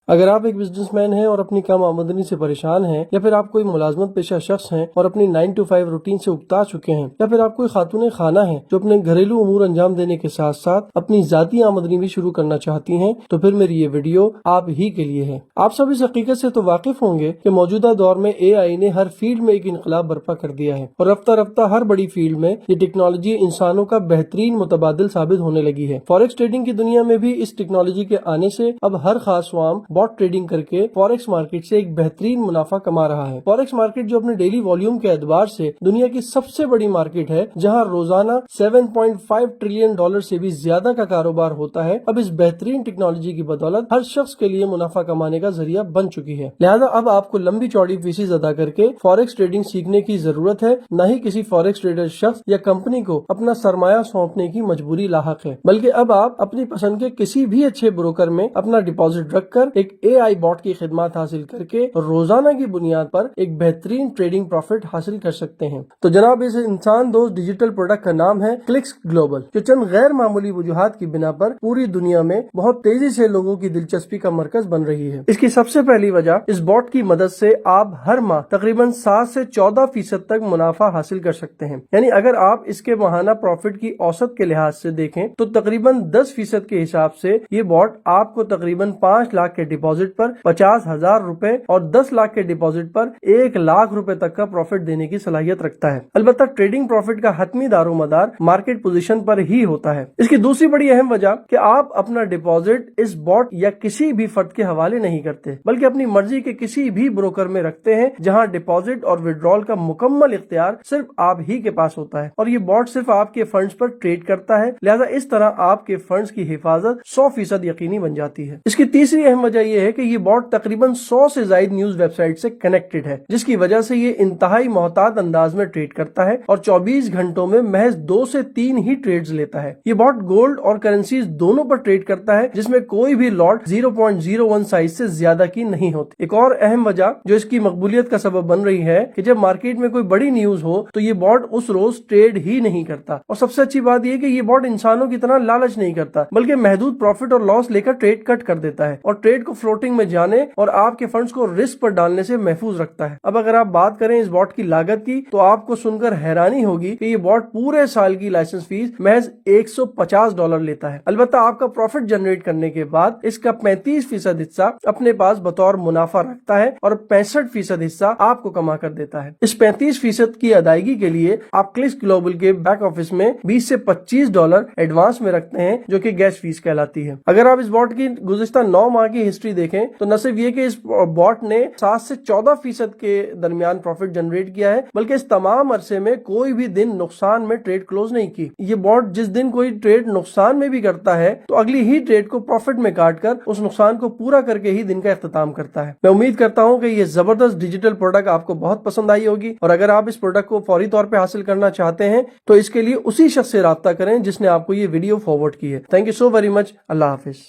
اگر آپ ایک بزنس مین ہیں اور اپنی کم آمدنی سے پریشان ہیں، یا پھر آپ کوئی ملازمت پیشہ شخص ہیں اور اپنی 9 to 5 روٹین سے اکتا چکے ہیں، یا پھر آپ کوئی خاتون خانہ ہیں جو اپنے گھریلو امور انجام دینے کے ساتھ ساتھ اپنی ذاتی آمدنی بھی شروع کرنا چاہتی ہیں، تو پھر میری یہ ویڈیو آپ ہی کے لیے ہے۔ آپ سب اس حقیقت سے تو واقف ہوں گے کہ موجودہ دور میں اے آئی نے ہر فیلڈ میں ایک انقلاب برپا کر دیا ہے، اور رفتہ رفتہ ہر بڑی فیلڈ میں یہ ٹیکنالوجی انسانوں کا بہترین متبادل ثابت ہونے لگی ہے۔ فوریکس ٹریڈنگ کی دنیا میں بھی اس ٹیکنالوجی کے آنے سے اب ہر خاص عوام بوٹ ٹریڈنگ کر کے فوریکس مارکیٹ سے ایک بہترین منافع کما رہا ہے۔ فوریکس مارکیٹ جو اپنے ڈیلی والیوم کے اعتبار سے دنیا کی سب سے بڑی مارکیٹ ہے، جہاں روزانہ 7.5 ٹریلین ڈالر سے بھی زیادہ کا کاروبار ہوتا ہے، اب اس بہترین ٹیکنالوجی کی بدولت ہر شخص کے لیے منافع کمانے کا ذریعہ بن چکی ہے۔ لہذا اب آپ کو لمبی چوڑی فیسز ادا کر کے فوریکس ٹریڈنگ سیکھنے کی ضرورت ہے، نہ ہی کسی فوریکس ٹریڈر شخص یا کمپنی کو اپنا سرمایہ سونپنے کی مجبوری لاحق ہے، بلکہ اب آپ اپنی پسند کے کسی بھی اچھے بروکر میں اپنا ڈپازٹ رکھ کر ایک اے آئی بوٹ کی خدمات حاصل کر کے روزانہ کی بنیاد پر ایک بہترین ٹریڈنگ پروفٹ حاصل کر سکتے ہیں۔ تو جناب، اس انسان دوست ڈیجیٹل پروڈکٹ کا نام ہے کلکس گلوبل، جو چند غیر معمولی وجوہات کی بنا پر پوری دنیا میں بہت تیزی سے لوگوں کی دلچسپی کا مرکز بن رہی ہے۔ اس کی سب سے پہلی وجہ، اس بوٹ کی مدد سے آپ ہر ماہ تقریباً 7 سے 14% تک منافع حاصل کر سکتے ہیں۔ یعنی اگر آپ اس کے ماہانہ پروفٹ کی اوسط کے لحاظ سے دیکھیں تو تقریباً 10% کے حساب سے یہ بوٹ آپ کو تقریباً 5 لاکھ کے ڈپازٹ پر 50,000 روپے اور 10 لاکھ کے ڈپازٹ پر 1 لاکھ روپے تک کا پروفٹ دینے کی صلاحیت رکھتا ہے۔ البتہ ٹریڈنگ پروفٹ کا حتمی دار و مدار مارکیٹ پوزیشن پر ہی ہوتا ہے۔ اس کی دوسری بڑی اہم وجہ کہ آپ اپنا ڈپازٹ اس بوٹ یا کسی بھی فرد کے حوالے نہیں کرتے، بلکہ اپنی مرضی کے کسی بھی بروکر میں رکھتے ہیں، جہاں ڈپازٹ اور وڈرال کا مکمل اختیار صرف آپ ہی کے پاس ہوتا ہے، اور یہ بوٹ صرف آپ کے فنڈز پر ٹریڈ کرتا ہے، لہذا اس طرح آپ کے فنڈز کی حفاظت 100% یقینی بن جاتی ہے۔ اس کی تیسری اہم وجہ یہ ہے کہ یہ بوٹ تقریباً 100 سے زائد نیوز ویب سائٹ سے کنیکٹڈ ہے، جس کی وجہ سے یہ انتہائی محتاط انداز میں ٹریڈ کرتا ہے اور 24 گھنٹوں میں محض 2 سے 3 ہی ٹریڈز لیتا ہے۔ یہ بوٹ گولڈ اور کرنسیز دونوں پر ٹریڈ کرتا ہے، جس میں کوئی بھی لاٹ 0.01 سائز سے زیادہ کی نہیں ہوتی۔ ایک اور اہم وجہ جو اس کی مقبولیت کا سبب بن رہی ہے کہ جب مارکیٹ میں کوئی بڑی نیوز ہو تو یہ بوٹ اس روز ٹریڈ ہی نہیں کرتا، اور سب سے اچھی بات یہ کہ یہ بوٹ انسانوں کی طرح لالچ نہیں کرتا، بلکہ محدود پروفٹ اور لاس لے کر ٹریڈ کٹ کر دیتا ہے، اور ٹریڈ کو فلوٹنگ میں جانے اور آپ کے فنڈز کو رسک پر ڈالنے سے محفوظ رکھتا ہے۔ اب اگر آپ بات کریں اس بوٹ کی لاگت کی تو آپ کو سن کر حیرانی ہوگی کہ یہ بوٹ پورے سال کی لائسنس فیس محض $150 لیتا ہے۔ البتہ آپ کا پروفٹ جنریٹ کرنے کے بعد اس کا 35% حصہ اپنے پاس بطور منافع رکھتا ہے اور 65% حصہ آپ کو کما کر دیتا ہے۔ اس 35% کی ادائیگی کے لیے آپ کلکس گلوبل کے بیک آفس میں $20 سے $25 ایڈوانس میں رکھتے ہیں، جو کہ گیس فیس کہلاتی ہے۔ اگر آپ اس بوٹ کی گزشتہ 9 ماہ کی ہسٹری دیکھیں تو نہ صرف یہ کہ اس بوٹ نے 7 سے 14% کے درمیان پروفٹ جنریٹ کیا ہے، بلکہ اس تمام عرصے میں کوئی بھی دن نقصان میں ٹریڈ کلوز نہیں کی۔ یہ بوٹ جس دن کوئی ٹریڈ نقصان میں بھی کرتا ہے تو اگلی ہی ٹریڈ کو پروفٹ میں کاٹ کر اس نقصان کو پورا کر کے ہی دن کا اختتام کرتا ہے۔ میں امید کرتا ہوں کہ یہ زبردست ڈیجیٹل پروڈکٹ آپ کو بہت پسند آئی ہوگی، اور اگر آپ اس پروڈکٹ کو فوری طور پہ حاصل کرنا چاہتے ہیں تو اس کے لیے اسی شخص سے رابطہ کریں جس نے آپ کو یہ ویڈیو فارورڈ کی ہے۔ Thank you so very much. اللہ حافظ۔